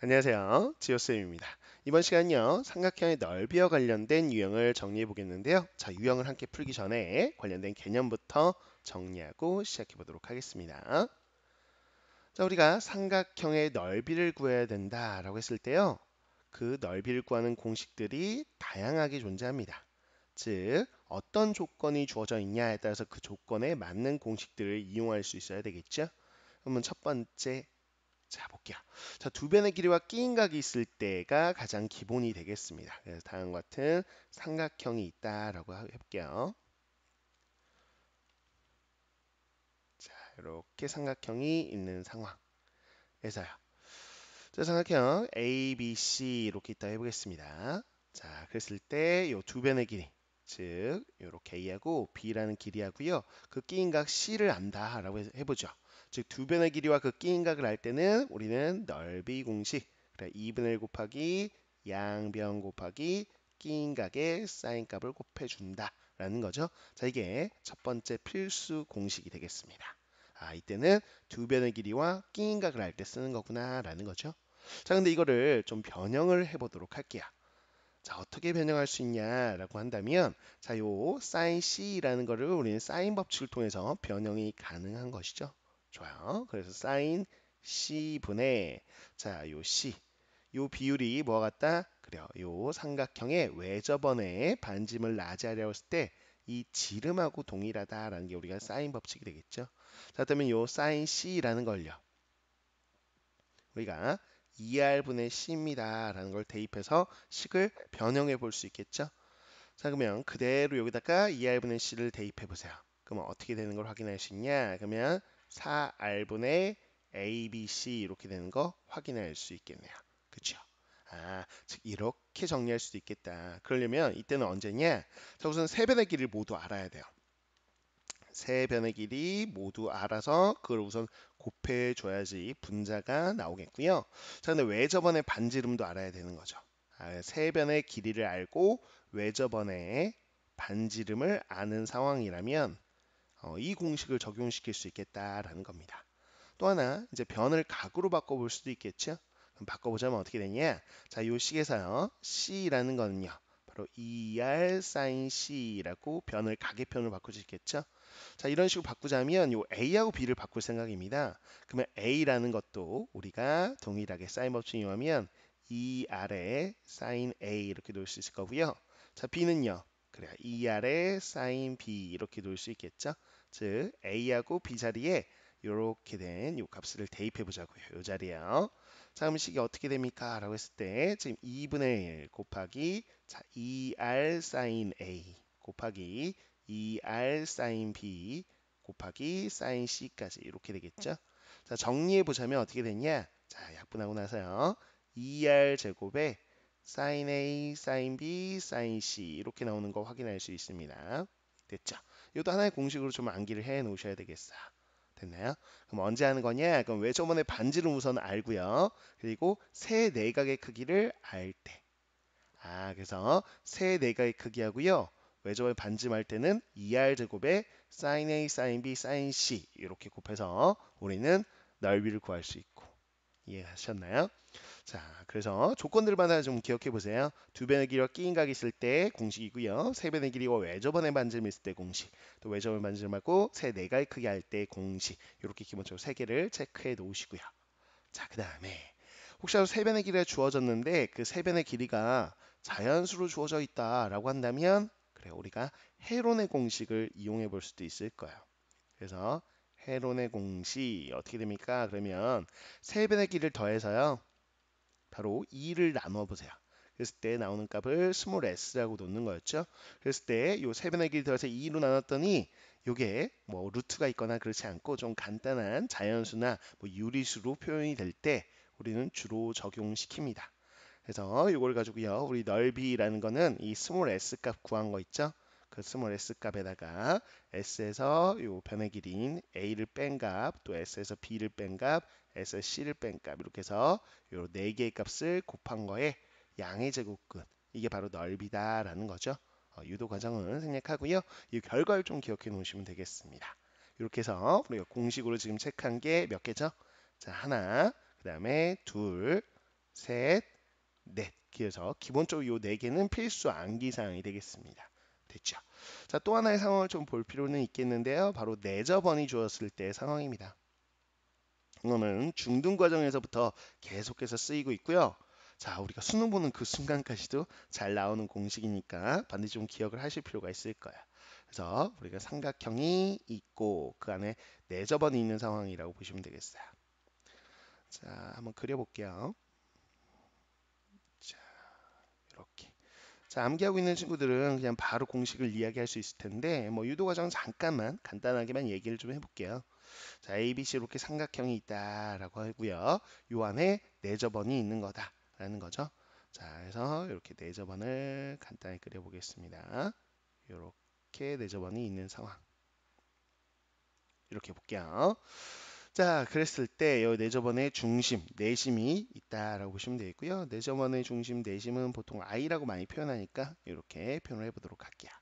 안녕하세요. 지오쌤입니다. 이번 시간은요, 삼각형의 넓이와 관련된 유형을 정리해 보겠는데요. 자, 유형을 함께 풀기 전에 관련된 개념부터 정리하고 시작해 보도록 하겠습니다. 자, 우리가 삼각형의 넓이를 구해야 된다라고 했을 때요. 그 넓이를 구하는 공식들이 다양하게 존재합니다. 즉, 어떤 조건이 주어져 있냐에 따라서 그 조건에 맞는 공식들을 이용할 수 있어야 되겠죠. 그러면 첫 번째 자, 볼게요. 자, 두 변의 길이와 끼인각이 있을 때가 가장 기본이 되겠습니다. 그래서 다음과 같은 삼각형이 있다라고 해볼게요. 자, 이렇게 삼각형이 있는 상황에서요. 자, 삼각형 A, B, C 이렇게 있다 해보겠습니다. 자, 그랬을 때 이 두 변의 길이, 즉 이렇게 A하고 B라는 길이하고요. 그 끼인각 C를 안다라고 해보죠. 즉 두 변의 길이와 그 끼인각을 알 때는 우리는 넓이 공식, 그래 2분의 1 곱하기 양변 곱하기 끼인각의 사인 값을 곱해준다라는 거죠. 자, 이게 첫 번째 필수 공식이 되겠습니다. 아, 이때는 두 변의 길이와 끼인각을 알 때 쓰는 거구나라는 거죠. 자, 근데 이거를 좀 변형을 해보도록 할게요. 자, 어떻게 변형할 수 있냐라고 한다면, 자, 요 사인 C라는 거를 우리는 사인 법칙을 통해서 변형이 가능한 것이죠. 좋아요. 그래서 사인 C분의, 자, 요 C, 요 비율이 뭐와 같다? 그래요. 요 삼각형의 외접원의 반지름을 나지하려고 했을 때 이 지름하고 동일하다라는 게 우리가 사인 법칙이 되겠죠. 자, 그러면 요 사인 C라는 걸요. 우리가 2R분의 C입니다라는 걸 대입해서 식을 변형해 볼 수 있겠죠. 자, 그러면 그대로 여기다가 2R분의 C를 대입해 보세요. 그러면 어떻게 되는 걸 확인할 수 있냐? 그러면 4R분의 ABC 이렇게 되는 거 확인할 수 있겠네요. 그렇죠? 아, 즉 이렇게 정리할 수도 있겠다. 그러려면 이때는 언제냐? 자, 우선 세 변의 길이를 모두 알아야 돼요. 세 변의 길이 모두 알아서 그걸 우선 곱해 줘야지 분자가 나오겠고요. 자, 근데 외접원의 반지름도 알아야 되는 거죠. 아, 세 변의 길이를 알고 외접원의 반지름을 아는 상황이라면 이 공식을 적용시킬 수 있겠다라는 겁니다. 또 하나 이제 변을 각으로 바꿔볼 수도 있겠죠. 그럼 바꿔보자면 어떻게 되냐? 자, 이 식에서요. C라는 거는요. 바로 2R sin C라고 변을 각의 편으로 바꿀 수 있겠죠. 자, 이런 식으로 바꾸자면 요 A하고 B를 바꿀 생각입니다. 그러면 A라는 것도 우리가 동일하게 사인 법칙 이용하면 2R에 sin A 이렇게 놓을 수 있을 거고요. 자, B는요. 그래요. 2R에 sin B 이렇게 놓을 수 있겠죠. 즉 A하고 B 자리에 이렇게 된 요 값을 대입해 보자고요. 요 자리에요. 자, 그럼 식이 어떻게 됩니까? 라고 했을 때 지금 2분의 1 곱하기 자, 2R sin A 곱하기 2R sin B 곱하기 sin C까지 이렇게 되겠죠? 자, 정리해 보자면 어떻게 되냐? 자, 약분하고 나서요. 2R 제곱에 sin A, sin B, sin C 이렇게 나오는 거 확인할 수 있습니다. 됐죠? 이것도 하나의 공식으로 좀 암기를 해 놓으셔야 되겠어요. 됐나요? 그럼 언제 하는 거냐? 그럼 외접원의 반지름 우선 알고요. 그리고 세 내각의 크기를 알 때. 아, 그래서 세 내각의 크기하고요. 외접원의 반지름 할 때는 2R 제곱에 sin A, sin B, sin C 이렇게 곱해서 우리는 넓이를 구할 수 있고. 이해하셨나요? 자, 그래서 조건들만 하나 좀 기억해 보세요. 두 변의 길이와 끼인각이 있을 때 공식이고요. 세 변의 길이와 외접원의 반지름이 있을 때 공식. 또 외접원의 반지름하고 세 내각의 크기 할 때 공식. 이렇게 기본적으로 세 개를 체크해 놓으시고요. 자, 그다음에 혹시라도 세 변의 길이가 주어졌는데 그 세 변의 길이가 자연수로 주어져 있다라고 한다면 그래 우리가 헤론의 공식을 이용해 볼 수도 있을 거예요. 그래서 헤론의 공식 어떻게 됩니까? 그러면 세 변의 길이를 더해서요. 바로 2를 나눠 보세요. 그랬을 때 나오는 값을 스몰 s라고 놓는 거였죠. 그랬을 때 요 세 변의 길이 더해서 2로 나눴더니 요게 뭐 루트가 있거나 그렇지 않고 좀 간단한 자연수나 뭐 유리수로 표현이 될 때 우리는 주로 적용시킵니다. 그래서 이걸 가지고요. 우리 넓이라는 거는 이 스몰 s 값 구한 거 있죠? 그 스몰 s 값에다가 s에서 요 변의 길이인 a를 뺀 값, 또 s에서 b를 뺀 값, s에서 c를 뺀 값 이렇게 해서 요 네 개의 값을 곱한 거에 양의 제곱근 이게 바로 넓이다라는 거죠. 유도 과정은 생략하고요. 이 결과를 좀 기억해 놓으시면 되겠습니다. 이렇게 해서 우리가 공식으로 지금 체크한 게 몇 개죠? 자, 하나, 그 다음에 둘, 셋, 넷. 그래서 기본적으로 요 네 개는 필수 암기 사항이 되겠습니다. 됐죠? 자, 또 하나의 상황을 좀 볼 필요는 있겠는데요. 바로 내저번이 주었을 때의 상황입니다. 이거는 중등 과정에서부터 계속해서 쓰이고 있고요. 자, 우리가 수능 보는 그 순간까지도 잘 나오는 공식이니까 반드시 좀 기억을 하실 필요가 있을 거야. 그래서 우리가 삼각형이 있고 그 안에 내저번이 있는 상황이라고 보시면 되겠어요. 자, 한번 그려볼게요. 자, 이렇게. 자, 암기하고 있는 친구들은 그냥 바로 공식을 이야기할 수 있을 텐데 뭐 유도 과정 잠깐만 간단하게만 얘기를 좀 해볼게요. 자, ABC 이렇게 삼각형이 있다라고 하고요. 요 안에 내저번이 있는 거다라는 거죠. 자, 그래서 이렇게 내저번을 간단히 그려보겠습니다. 이렇게 내저번이 있는 상황. 이렇게 볼게요. 자, 그랬을 때 이 내저번의 중심, 내심이 있다라고 보시면 되겠고요. 내저번의 중심, 내심은 보통 I라고 많이 표현하니까 이렇게 표현을 해보도록 할게요.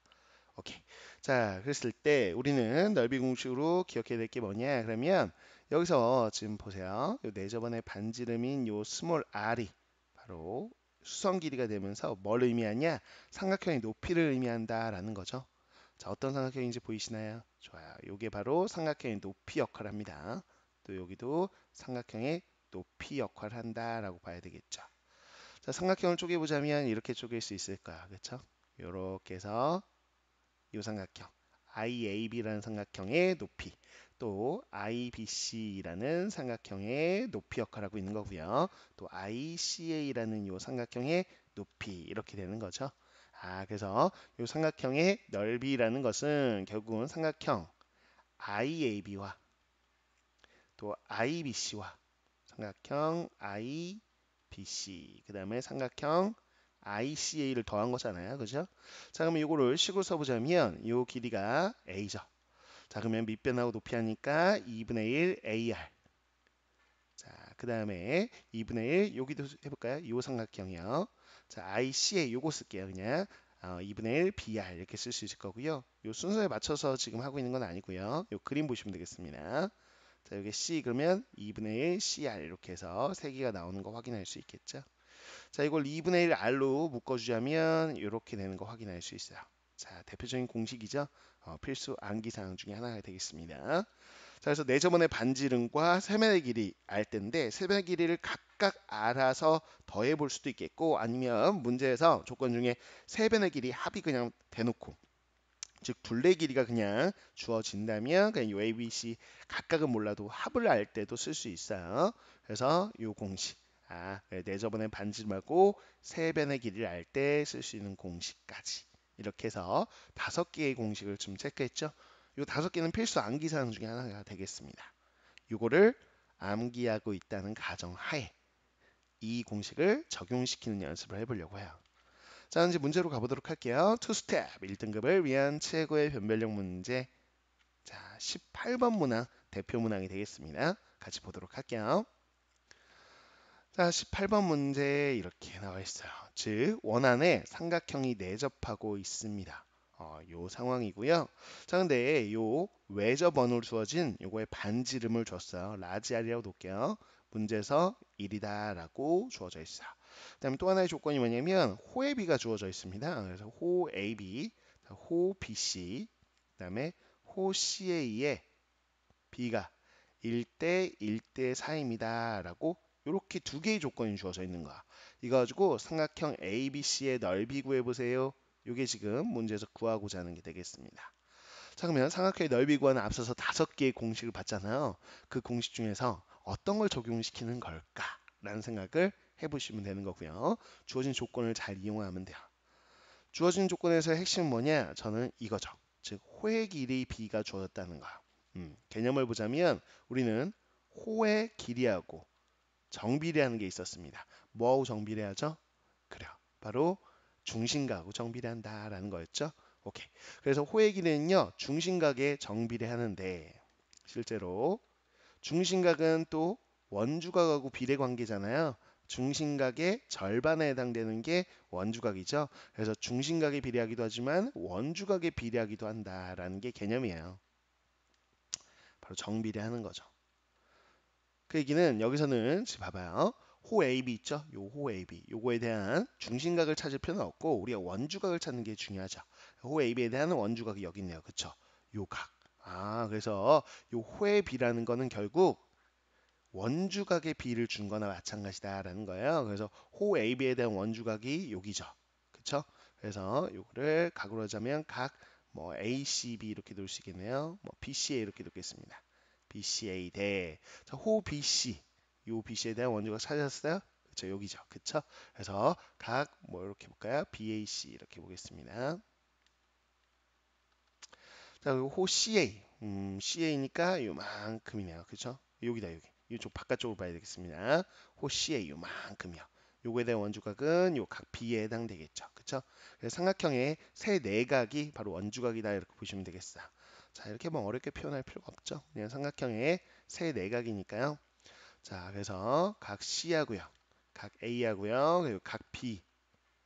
오케이. 자, 그랬을 때 우리는 넓이 공식으로 기억해야 될 게 뭐냐? 그러면 여기서 지금 보세요. 요 내저번의 반지름인 요 스몰 r이 바로 수선 길이가 되면서 뭘 의미하냐? 삼각형의 높이를 의미한다라는 거죠. 자, 어떤 삼각형인지 보이시나요? 좋아요. 요게 바로 삼각형의 높이 역할을 합니다. 또 여기도 삼각형의 높이 역할을 한다라고 봐야 되겠죠. 자, 삼각형을 쪼개보자면 이렇게 쪼갤 수 있을 거야. 그렇죠? 요렇게 해서 이 삼각형 IAB라는 삼각형의 높이 또 IBC라는 삼각형의 높이 역할을 하고 있는 거고요. 또 ICA라는 이 삼각형의 높이 이렇게 되는 거죠. 아, 그래서 이 삼각형의 넓이라는 것은 결국은 삼각형 IAB와 또 IBC와 삼각형 IBC 그 다음에 삼각형 ICA를 더한 거잖아요. 그죠? 자, 그러면 이거를 식으로 써보자면 이 길이가 A죠. 자, 그러면 밑변하고 높이 하니까 2분의 1 AR. 자, 그 다음에 2분의 1 여기도 해볼까요? 이 삼각형이요. 자, ICA 요거 쓸게요. 그냥 2분의 1 BR 이렇게 쓸 수 있을 거고요. 요 순서에 맞춰서 지금 하고 있는 건 아니고요. 요 그림 보시면 되겠습니다. 자, 여기 C 그러면 2분의 1 CR 이렇게 해서 세 개가 나오는 거 확인할 수 있겠죠. 자, 이걸 2분의 1 R로 묶어주자면 이렇게 되는 거 확인할 수 있어요. 자, 대표적인 공식이죠. 필수 암기사항 중에 하나가 되겠습니다. 자, 그래서 내저번의 반지름과 세변의 길이 알 텐데 세변의 길이를 각각 알아서 더해 볼 수도 있겠고 아니면 문제에서 조건 중에 세변의 길이 합이 그냥 대놓고 즉 둘레 길이가 그냥 주어진다면 그냥 요 ABC 각각은 몰라도 합을 알 때도 쓸 수 있어요. 그래서 요 공식 내저번의 반지름하고 세변의 길이를 알 때 쓸 수 있는 공식까지 이렇게 해서 5개의 공식을 좀 체크했죠. 요 5개는 필수 암기 사항 중에 하나가 되겠습니다. 요거를 암기하고 있다는 가정하에 이 공식을 적용시키는 연습을 해보려고 해요. 자, 이제 문제로 가보도록 할게요. 투스텝 1등급을 위한 최고의 변별력 문제. 자, 18번 문항 대표 문항이 되겠습니다. 같이 보도록 할게요. 자, 18번 문제 이렇게 나와 있어요. 즉, 원안에 삼각형이 내접하고 있습니다. 요 상황이고요. 자, 근데 요 외접 번호로 주어진 요거의 반지름을 줬어요. 라지 R이라고 놓을게요. 문제에서 1이다라고 주어져 있어요. 그다음에 또 하나의 조건이 뭐냐면 호의 B가 주어져 있습니다. 그래서 호 AB, 호 BC, 그다음에 호 CA의 B가 1대 1대 4입니다라고 이렇게 두 개의 조건이 주어져 있는 거야. 이거 가지고 삼각형 ABC의 넓이 구해보세요. 이게 지금 문제에서 구하고자 하는 게 되겠습니다. 자, 그러면 삼각형의 넓이 구하는 앞서서 5개의 공식을 봤잖아요. 그 공식 중에서 어떤 걸 적용시키는 걸까라는 생각을 해보시면 되는 거고요. 주어진 조건을 잘 이용하면 돼요. 주어진 조건에서의 핵심은 뭐냐? 저는 이거죠. 즉 호의 길이 b가 주어졌다는 거야. 개념을 보자면 우리는 호의 길이하고 정비례하는 게 있었습니다. 뭐하고 정비례하죠? 그래요. 바로 중심각하고 정비례한다라는 거였죠. 오케이. 그래서 호의 길이는요 중심각에 정비례하는데 실제로 중심각은 또 원주각하고 비례 관계잖아요. 중심각의 절반에 해당되는 게 원주각이죠. 그래서 중심각에 비례하기도 하지만 원주각에 비례하기도 한다라는 게 개념이에요. 바로 정비례하는 거죠. 그 얘기는 여기서는 지금 봐봐요. 호 AB 있죠? 요 호 AB. 요거에 대한 중심각을 찾을 필요는 없고 우리가 원주각을 찾는 게 중요하죠. 호 AB에 대한 원주각이 여기 있네요. 그쵸? 요 각. 그래서 요 호의 B라는 거는 결국 원주각의 B를 준 거나 마찬가지다라는 거예요. 그래서 호 AB에 대한 원주각이 여기죠. 그쵸? 그래서 요거를 각으로 하자면 각 뭐 ACB 이렇게 놓을 수 있겠네요. 뭐 BCA 이렇게 놓겠습니다. BCA 대 자, 호 BC 요 BC에 대한 원주각 찾았어요? 그쵸? 여기죠. 그쵸? 그래서 각 뭐 이렇게 볼까요? BAC 이렇게 보겠습니다. 자, 그리고 호 CA. CA니까 요만큼이네요. 그쵸? 여기다 여기. 이쪽 바깥쪽으로 봐야 되겠습니다. 호 CA 요만큼이요. 요거에 대한 원주각은 요 각 B에 해당되겠죠. 그쵸? 그래서 삼각형의 세 내각이 바로 원주각이다 이렇게 보시면 되겠어요. 자, 이렇게 뭐 어렵게 표현할 필요가 없죠. 그냥 삼각형의 세 내각이니까요. 자, 그래서 각 C하고요. 각 A하고요. 그리고 각 B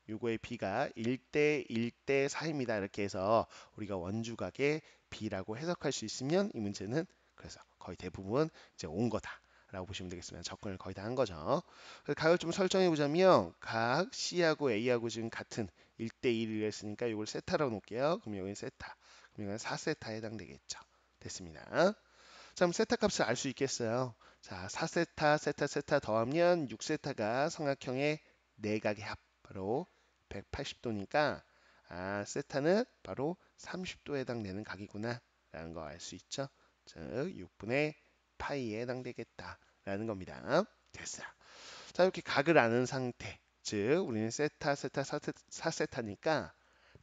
요거의 B가 1대 1대 4입니다. 이렇게 해서 우리가 원주각의 B라고 해석할 수 있으면 이 문제는 그래서 거의 대부분 이제 온 거다라고 보시면 되겠습니다. 접근을 거의 다 한 거죠. 그래서 각을 좀 설정해 보자면 각 C하고 A하고 지금 같은 1대 1을 했으니까 이걸 세타라고 놓을게요. 그럼 여기는 세타. 그럼 이건 4세타에 해당되겠죠. 됐습니다. 자, 그럼 세타 값을 알 수 있겠어요. 자, 4세타, 세타, 세타 더하면 6세타가 삼각형의 내각의 합, 바로 180도니까 세타는 바로 30도에 해당되는 각이구나 라는 거 알 수 있죠. 즉, 6분의 파이에 해당되겠다라는 겁니다. 됐어요. 자, 이렇게 각을 아는 상태, 즉 우리는 세타, 세타, 4세타니까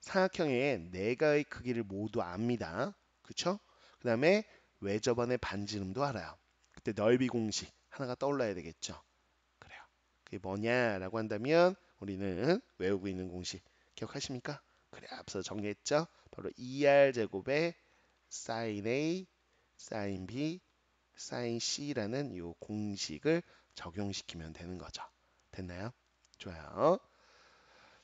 삼각형의 내각의 크기를 모두 압니다. 그쵸? 그 다음에 외접원의 반지름도 알아요. 그때 넓이 공식 하나가 떠올라야 되겠죠. 그래요. 그게 뭐냐라고 한다면 우리는 외우고 있는 공식 기억하십니까? 그래 앞서 정리했죠. 바로 2R 제곱에 sin A, sin B, sin C라는 이 공식을 적용시키면 되는 거죠. 됐나요? 좋아요.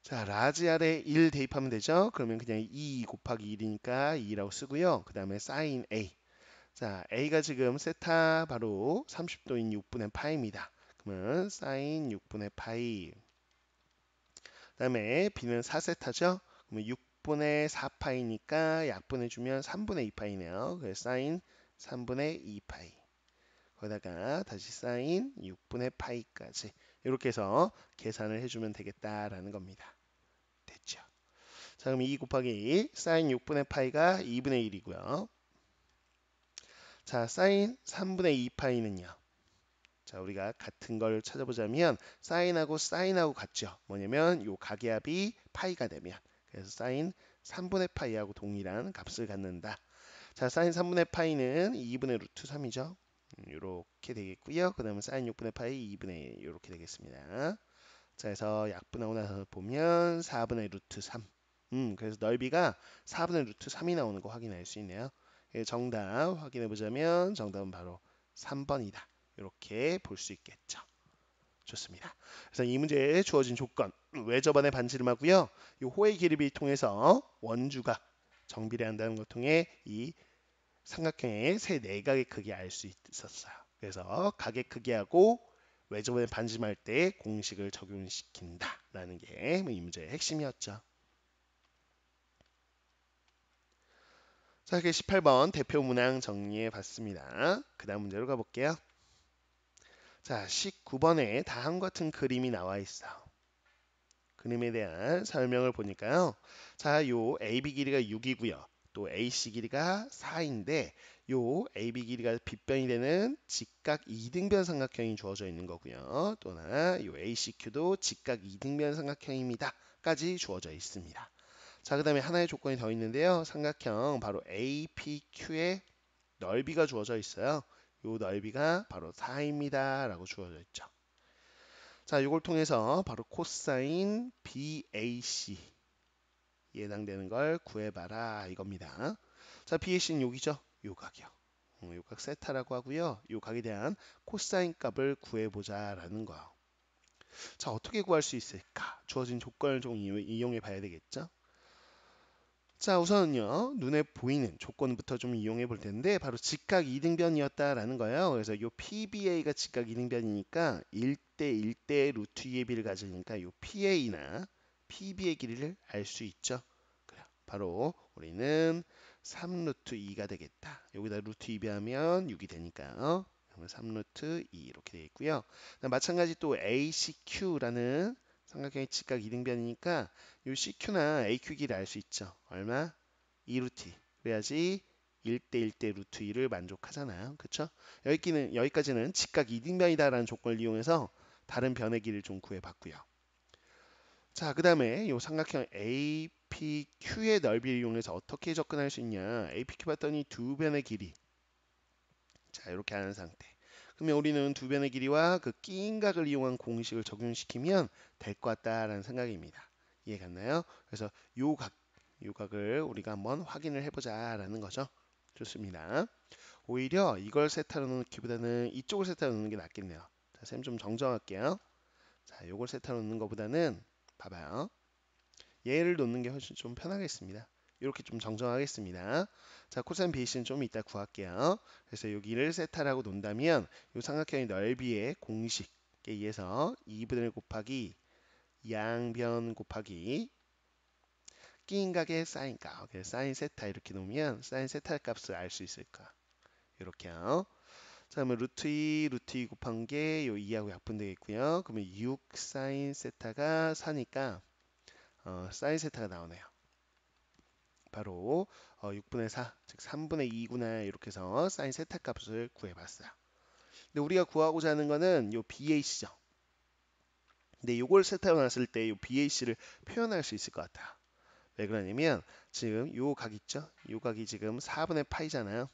자, 라지 R에 1 대입하면 되죠. 그러면 그냥 2 곱하기 1이니까 2라고 쓰고요. 그 다음에 sin A. 자, A가 지금 세타 바로 30도인 6분의 파이입니다. 그러면 sin 6분의 파이. 그다음에 B는 4세타죠. 그러면 6분의 4파이니까 약분해주면 3분의 2파이네요. 그래서 sin 3분의 2파이. 거기다가 다시 sin 6분의 파이까지 이렇게 해서 계산을 해주면 되겠다라는 겁니다. 됐죠? 자, 그럼 2 곱하기 2, sin 6분의 파이가 2분의 1이고요. 자, sin 3분의 2파이는요. 자, 우리가 같은 걸 찾아보자면 사인하고 사인하고 같죠. 뭐냐면 요 각의 합이 파이가 되면 그래서 사인 3분의 파이하고 동일한 값을 갖는다. 자, 사인 3분의 파이는 2분의 루트 3이죠. 이렇게 되겠고요. 그 다음에 사인 6분의 파이 2분의 1 이렇게 되겠습니다. 자, 그래서 약분하고 나서 보면 4분의 루트 3. 그래서 넓이가 4분의 루트 3이 나오는 거 확인할 수 있네요. 예, 정답 확인해 보자면 정답은 바로 3번이다. 이렇게 볼 수 있겠죠. 좋습니다. 그래서 이 문제에 주어진 조건 외접안의 반지름하고요. 이 호의 기립을 통해서 원주가 정비례한다는 걸 통해 이 삼각형의 세 내각의 크기 알 수 있었어요. 그래서 각의 크기하고 외접안의 반지름할 때 공식을 적용시킨다라는 게 이 문제의 핵심이었죠. 자, 이렇게 18번 대표 문항 정리해 봤습니다. 그 다음 문제로 가볼게요. 자, 19번에 다음과 같은 그림이 나와 있어. 그림에 대한 설명을 보니까요. 자, 요 AB 길이가 6이고요. 또 AC 길이가 4인데 요 AB 길이가 빗변이 되는 직각 이등변 삼각형이 주어져 있는 거고요. 또나 요 ACQ도 직각 이등변 삼각형입니다. 까지 주어져 있습니다. 자, 그 다음에 하나의 조건이 더 있는데요. 삼각형 바로 APQ의 넓이가 주어져 있어요. 요 넓이가 바로 4입니다. 라고 주어져 있죠. 자, 이걸 통해서 바로 코사인 BAC에 해당되는 걸 구해봐라 이겁니다. 자, BAC는 여기죠. 요 각이요. 요 각 세타라고 하고요. 요 각에 대한 코사인 값을 구해보자라는 거예요. 자, 어떻게 구할 수 있을까? 주어진 조건을 좀 이용해 봐야 되겠죠. 자, 우선은요, 눈에 보이는 조건부터 좀 이용해 볼 텐데, 바로 직각 이등변이었다라는 거예요. 그래서 요 PBA가 직각 이등변이니까 1대 1대 루트 2의 비를 가지니까 요 PA나 PB의 길이를 알 수 있죠. 그래요. 바로 우리는 3 루트 2가 되겠다. 여기다 루트 2 비하면 6이 되니까요. 그러면 3 루트 2 이렇게 되어 있고요. 마찬가지 또 ACQ라는 삼각형의 직각 이등변이니까 요 CQ나 AQ 길이 알 수 있죠. 얼마? 2 루트 2. 그래야지 1대 1대 루트 2를 만족하잖아요. 그쵸? 여기까지는 직각 이등변이다라는 조건을 이용해서 다른 변의 길이를 좀 구해봤고요. 자, 그 다음에 요 삼각형 APQ의 넓이를 이용해서 어떻게 접근할 수 있냐? APQ 봤더니 두 변의 길이. 자, 이렇게 하는 상태. 그러면 우리는 두 변의 길이와 그 끼인 각을 이용한 공식을 적용시키면 될 것 같다라는 생각입니다. 이해 갔나요? 그래서 요 각을 우리가 한번 확인을 해보자라는 거죠. 좋습니다. 오히려 이걸 세타로 놓기보다는 이쪽을 세타로 놓는 게 낫겠네요. 자, 쌤 좀 정정할게요. 자, 요걸 세타로 놓는 것보다는 봐봐요. 얘를 놓는 게 훨씬 좀 편하겠습니다. 이렇게 좀 정정하겠습니다. 자, 코사인 베이스는 좀 이따 구할게요. 그래서 여기를 세타라고 놓는다면 이 삼각형의 넓이의 공식에 의해서 2분의 1 곱하기 양변 곱하기 끼인각의 사인값. 사인 세타 이렇게 놓으면 사인 세타 값을 알 수 있을까? 이렇게요. 자, 그러면 루트 2 곱한 게 요 2하고 약분되겠고요. 그러면 6 사인 세타가 4니까 사인 세타가 나오네요. 바로 6분의 4, 즉 3분의 2구나 이렇게 해서 사인 세타 값을 구해봤어요. 근데 우리가 구하고자 하는 거는 요 BAC죠. 근데 이걸 세타로 놨을 때 요 BAC를 표현할 수 있을 것 같아요. 왜 그러냐면 지금 요 각 있죠? 요 각이 지금 4분의 파이잖아요.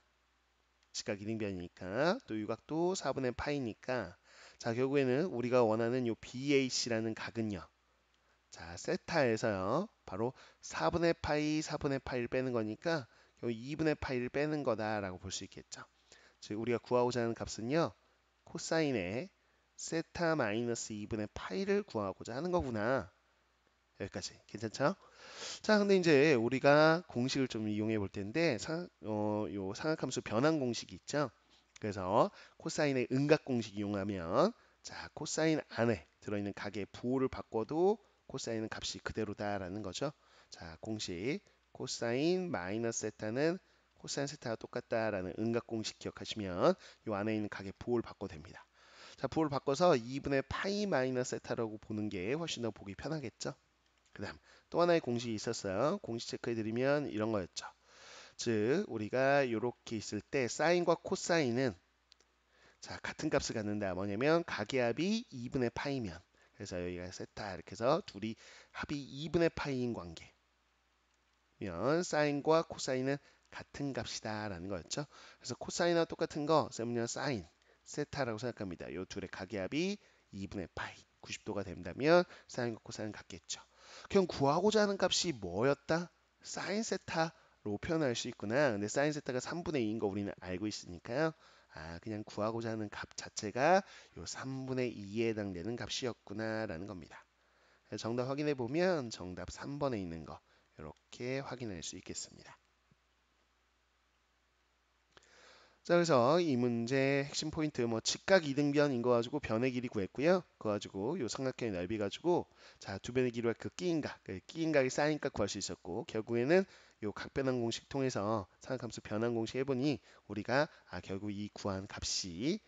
직각 이등변이니까 또 요 각도 4분의 파이니까 자, 결국에는 우리가 원하는 요 BAC라는 각은요. 자, 세타에서요. 바로 4분의 파이, 4분의 파이를 빼는 거니까 결국 2분의 파이를 빼는 거다라고 볼 수 있겠죠. 즉 우리가 구하고자 하는 값은요. 코사인의 세타 마이너스 2분의 파이를 구하고자 하는 거구나. 여기까지 괜찮죠? 자, 근데 이제 우리가 공식을 좀 이용해 볼 텐데 요 상악함수 변환 공식이 있죠. 그래서 코사인의 응각 공식 이용하면 자, 코사인 안에 들어있는 각의 부호를 바꿔도 코사인은 값이 그대로다라는 거죠. 자, 공식 코사인 마이너스 세타는 코사인 세타가 똑같다라는 응각 공식 기억하시면 요 안에 있는 각의 부호를 바꿔도 됩니다. 자, 부호를 바꿔서 2분의 파이 마이너스 세타라고 보는 게 훨씬 더 보기 편하겠죠. 그 다음 또 하나의 공식이 있었어요. 공식 체크해 드리면 이런 거였죠. 즉 우리가 이렇게 있을 때 사인과 코사인은 자, 같은 값을 갖는다. 뭐냐면 각의 합이 2분의 파이면 그래서 여기가 세타 이렇게 해서 둘이 합이 2분의 파이인 관계면 사인과 코사인은 같은 값이다 라는 거였죠. 그래서 코사인과 똑같은 거 쌤은요 사인 세타라고 생각합니다. 이 둘의 각의 합이 2분의 파이 90도가 된다면 사인과 코사인은 같겠죠. 그럼 구하고자 하는 값이 뭐였다? 사인 세타로 표현할 수 있구나. 근데 사인 세타가 3분의 2인 거 우리는 알고 있으니까요. 아, 그냥 구하고자 하는 값 자체가 요 3분의 2에 해당되는 값이었구나라는 겁니다. 정답 확인해 보면 정답 3번에 있는 거 이렇게 확인할 수 있겠습니다. 자, 그래서 이 문제 핵심 포인트 뭐 직각 이등변인 거 가지고 변의 길이 구했고요. 그거 가지고 요 삼각형의 넓이 가지고 자, 두 변의 길이와 그 끼인각, 그 끼인각의 사인값 구할 수 있었고 결국에는 요 각변환 공식 통해서 삼각함수 변환 공식 해보니 우리가 결국 이 구한 값이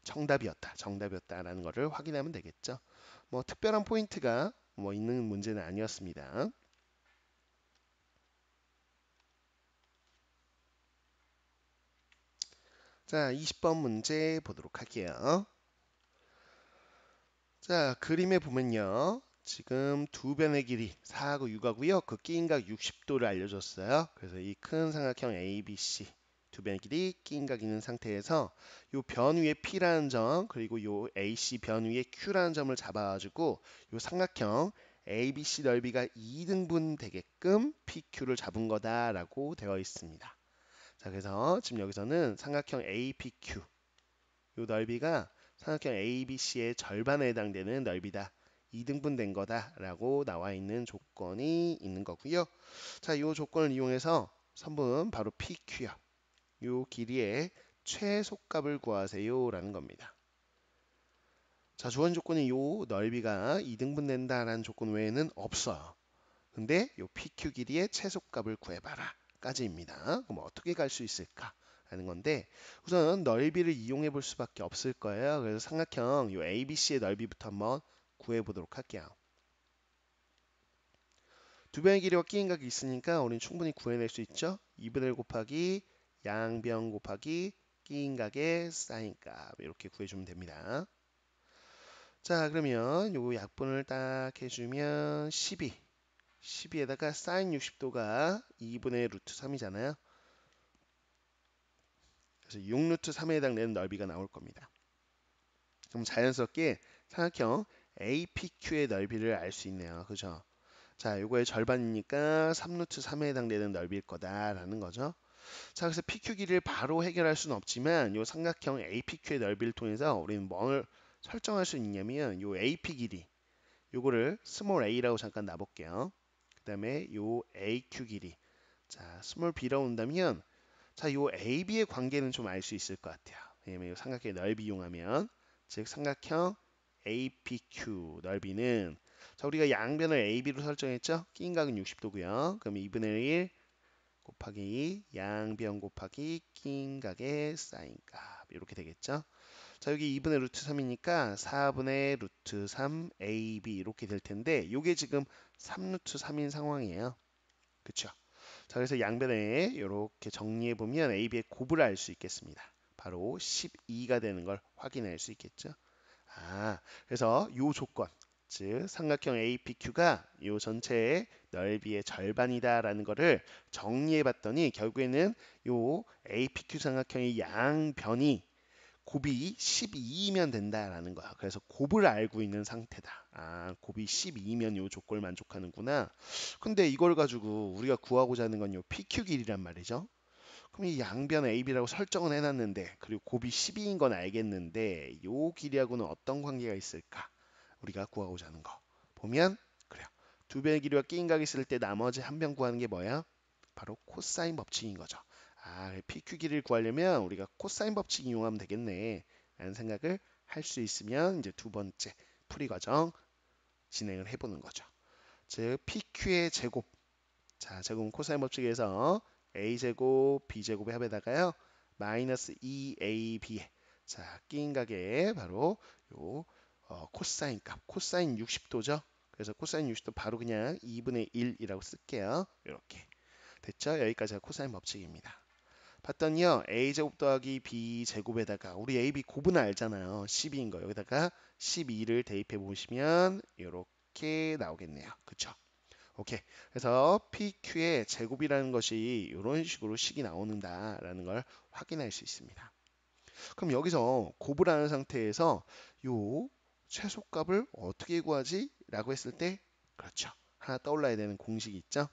정답이었다라는 거를 확인하면 되겠죠. 뭐 특별한 포인트가 뭐 있는 문제는 아니었습니다. 자, 20번 문제 보도록 할게요. 자, 그림에 보면요. 지금 두 변의 길이 4하고 6하고요. 그 끼인각 60도를 알려줬어요. 그래서 이 큰 삼각형 ABC 두 변의 길이 끼인각 있는 상태에서 요 변 위에 P라는 점 그리고 요 AC 변 위에 Q라는 점을 잡아가지고 요 삼각형 ABC 넓이가 2등분 되게끔 PQ를 잡은 거다라고 되어 있습니다. 자, 그래서 지금 여기서는 삼각형 APQ 요 넓이가 삼각형 ABC의 절반에 해당되는 넓이다. 2등분 된 거다라고 나와 있는 조건이 있는 거고요. 자, 이 조건을 이용해서 선분 바로 PQ요. 이 길이의 최소값을 구하세요라는 겁니다. 자, 주어진 조건이 이 넓이가 2등분 된다라는 조건 외에는 없어요. 근데 이 PQ 길이의 최소값을 구해봐라 까지입니다. 그럼 어떻게 갈 수 있을까 하는 건데 우선 넓이를 이용해 볼 수밖에 없을 거예요. 그래서 삼각형 이 ABC의 넓이부터 한번 구해 보도록 할게요. 두 변의 길이와 끼인 각이 있으니까 우리는 충분히 구해낼 수 있죠. 2분의 1 곱하기 양변 곱하기 끼인 각의 사인값 이렇게 구해주면 됩니다. 자, 그러면 요 약분을 딱 해주면 12에다가 사인 60도가 2분의 루트 3이잖아요. 그래서 6루트 3에 해당되는 넓이가 나올 겁니다. 그럼 자연스럽게 삼각형 APQ의 넓이를 알 수 있네요. 그죠? 자, 요거의 절반이니까 3루트 3에 해당되는 넓이일 거다라는 거죠. 자, 그래서 PQ 길이를 바로 해결할 수는 없지만 요 삼각형 APQ의 넓이를 통해서 우리는 뭘 설정할 수 있냐면 요 AP 길이 요거를 스몰 a라고 잠깐 놔볼게요. 그 다음에 요 AQ 길이 자 스몰 b라고 온다면 자 요 AB의 관계는 좀 알 수 있을 것 같아요. 왜냐면 요 삼각형의 넓이 이용하면 즉 삼각형 APQ 넓이는 자 우리가 양변을 AB로 설정했죠. 끼인 각은 60도고요. 그럼 2분의 1 곱하기 양변 곱하기 끼인 각의 사인값 이렇게 되겠죠. 자 여기 2분의 루트 3이니까 4분의 루트 3 AB 이렇게 될 텐데 이게 지금 3루트 3인 상황이에요. 그쵸? 자 그래서 양변에 이렇게 정리해 보면 AB의 곱을 알 수 있겠습니다. 바로 12가 되는 걸 확인할 수 있겠죠. 아 그래서 이 조건 즉 삼각형 APQ가 이 전체의 넓이의 절반이다라는 거를 정리해 봤더니 결국에는 이 APQ 삼각형의 양변이 곱이 12이면 된다라는 거야. 그래서 곱을 알고 있는 상태다. 아, 곱이 12이면 요 조건을 만족하는구나. 근데 이걸 가지고 우리가 구하고자 하는 건 요 PQ 길이란 말이죠. 그럼 이 양변 AB라고 설정은 해놨는데 그리고 곱이 12인 건 알겠는데 요 길이하고는 어떤 관계가 있을까? 우리가 구하고자 하는 거. 보면 그래요. 두 변의 길이와 끼인 각이 있을 때 나머지 한 변 구하는 게 뭐야? 바로 코사인 법칙인 거죠. 아, PQ 길이를 구하려면 우리가 코사인 법칙 이용하면 되겠네. 라는 생각을 할 수 있으면 이제 두 번째 풀이 과정 진행을 해보는 거죠. 즉 PQ의 제곱. 자, 제곱은 코사인 법칙에서 A제곱, B제곱의 합에다가요. 마이너스 2AB. 자, 끼인 각에 바로 요 코사인 값. 코사인 60도죠. 그래서 코사인 60도 바로 그냥 2분의 1이라고 쓸게요. 이렇게. 됐죠? 여기까지가 코사인 법칙입니다. 봤더니요. a제곱 더하기 b제곱에다가 우리 ab 곱은 알잖아요. 12인 거. 여기다가 12를 대입해 보시면 이렇게 나오겠네요. 그쵸? 오케이. 그래서 PQ의 제곱이라는 것이 이런 식으로 식이 나오는다라는 걸 확인할 수 있습니다. 그럼 여기서 곱을 아는 상태에서 요 최소값을 어떻게 구하지? 라고 했을 때 그렇죠. 하나 떠올라야 되는 공식이 있죠.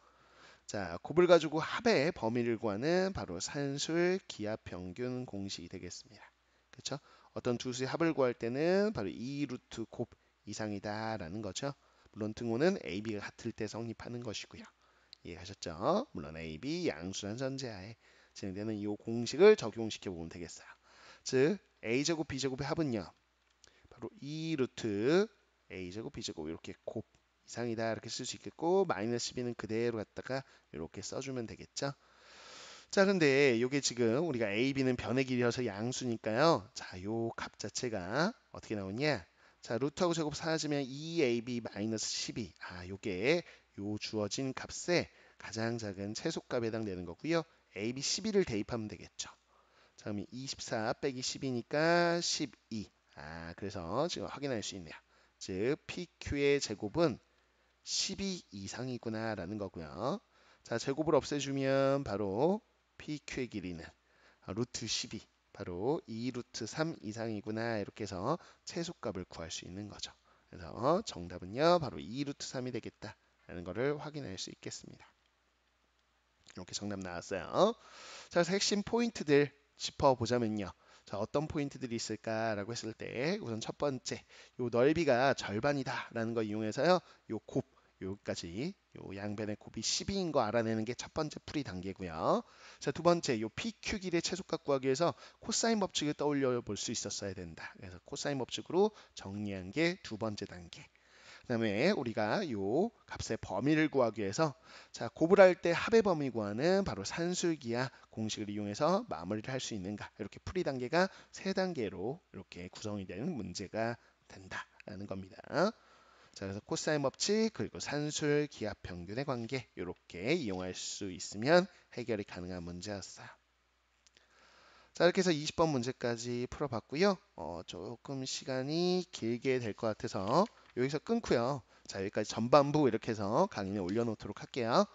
자, 곱을 가지고 합의 범위를 구하는 바로 산술 기하 평균 공식이 되겠습니다. 그렇죠? 어떤 두 수의 합을 구할 때는 바로 2 루트 곱 이상이다라는 거죠. 물론 등호는 AB가 같을 때 성립하는 것이고요. 이해하셨죠? 물론 AB 양수란 전제하에 진행되는 이 공식을 적용시켜 보면 되겠어요. 즉 A제곱 B제곱의 합은요. 바로 2 루트 A제곱 B제곱 이렇게 곱 이상이다 이렇게 쓸 수 있겠고 마이너스 12는 그대로 갖다가 이렇게 써주면 되겠죠. 자 근데 이게 지금 우리가 A, B는 변의 길이여서 양수니까요. 자 요 값 자체가 어떻게 나오냐. 자 루트하고 제곱 사라지면 2AB 마이너스 12. 아 요게 요 주어진 값에 가장 작은 최소값에 해당되는 거고요. AB 12를 대입하면 되겠죠. 자 그럼 24 빼기 12니까 12. 아 그래서 지금 확인할 수 있네요. 즉 PQ의 제곱은 12 이상이구나라는 거고요. 자, 제곱을 없애주면 바로 PQ의 길이는 루트 12, 바로 2 루트 3 이상이구나 이렇게 해서 최소값을 구할 수 있는 거죠. 그래서 정답은요, 바로 2 루트 3이 되겠다라는 것을 확인할 수 있겠습니다. 이렇게 정답 나왔어요. 자, 그래서 핵심 포인트들 짚어보자면요. 자, 어떤 포인트들이 있을까라고 했을 때 우선 첫 번째, 요 넓이가 절반이다라는 거 이용해서요. 요 곱 여기까지 요 양변의 곱이 12인 거 알아내는 게 첫 번째 풀이 단계고요. 자, 두 번째, 요 PQ 길이의 최소값 구하기 위해서 코사인 법칙을 떠올려 볼 수 있었어야 된다. 그래서 코사인 법칙으로 정리한 게 두 번째 단계. 그다음에 우리가 요 값의 범위를 구하기 위해서 자, 곱을 할 때 합의 범위 구하는 바로 산술기하 공식을 이용해서 마무리를 할 수 있는가. 이렇게 풀이 단계가 세 단계로 이렇게 구성이 되는 문제가 된다라는 겁니다. 자, 그래서 코사인 법칙 그리고 산술 기하 평균의 관계 이렇게 이용할 수 있으면 해결이 가능한 문제였어요. 자, 이렇게 해서 20번 문제까지 풀어봤고요. 조금 시간이 길게 될 것 같아서 여기서 끊고요. 자, 여기까지 전반부 이렇게 해서 강의를 올려놓도록 할게요.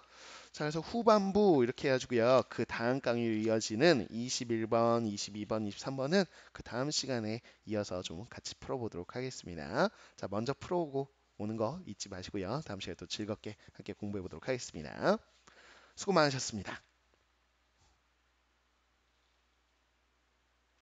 자, 그래서 후반부 이렇게 해가지고요. 그 다음 강의로 이어지는 21번, 22번, 23번은 그 다음 시간에 이어서 좀 같이 풀어보도록 하겠습니다. 자, 먼저 풀어오고 오는 거 잊지 마시고요. 다음 시간에 또 즐겁게 함께 공부해 보도록 하겠습니다. 수고 많으셨습니다.